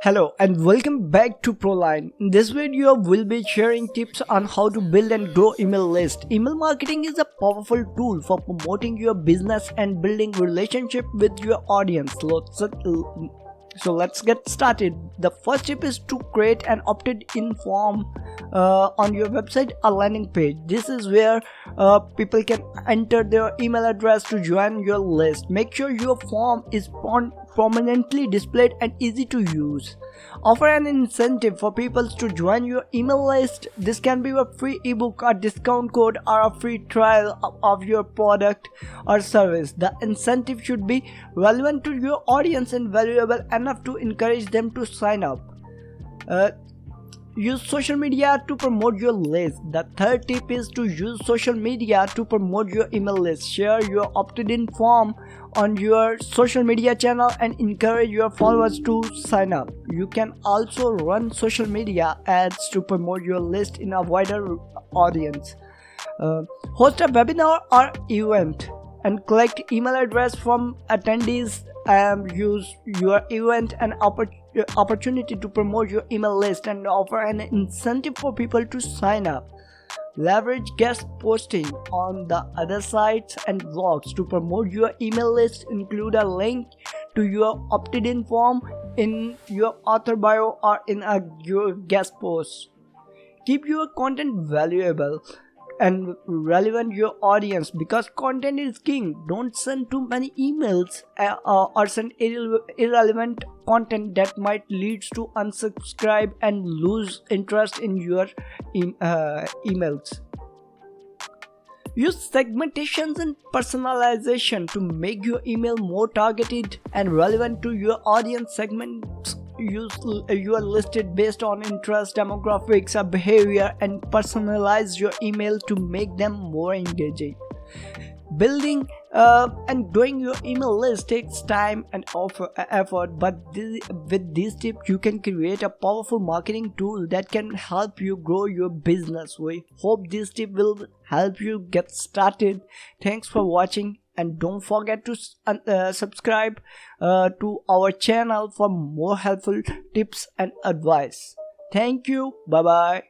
Hello and welcome back to Proline. In this video, we'll be sharing tips on how to build and grow email list. Email marketing is a powerful tool for promoting your business and building relationship with your audience. So let's get started. The first tip is to create an opted-in form on your website, a landing page. This is where people can enter their email address to join your list. Make sure your form is prominently displayed and easy to use. Offer an incentive for people to join your email list. This can be a free ebook, a discount code, or a free trial of your product or service. The incentive should be relevant to your audience and valuable enough to encourage them to sign up. Use social media to promote your list. The third tip is to use social media to promote your email list. Share your opted-in form on your social media channel and encourage your followers to sign up. You can also run social media ads to promote your list in a wider audience. Host a webinar or event and collect email address from attendees. Use your event and opportunity to promote your email list and offer an incentive for people to sign up. Leverage guest posting on the other sites and blogs to promote your email list. Include a link to your opted-in form in your author bio or in your guest post. Keep your content valuable and relevant to your audience, because content is king. Don't send too many emails or send irrelevant content that might lead to unsubscribe and lose interest in your emails. Use segmentations and personalization to make your email more targeted and relevant to your audience. Segments you are listed based on interest, demographics, or behavior, and personalize your email to make them more engaging. Building and growing your email list takes time and effort, but with these tips you can create a powerful marketing tool that can help you grow your business. We hope this tip will help you get started. Thanks for watching, and don't forget to subscribe to our channel for more helpful tips and advice. Thank you. Bye bye.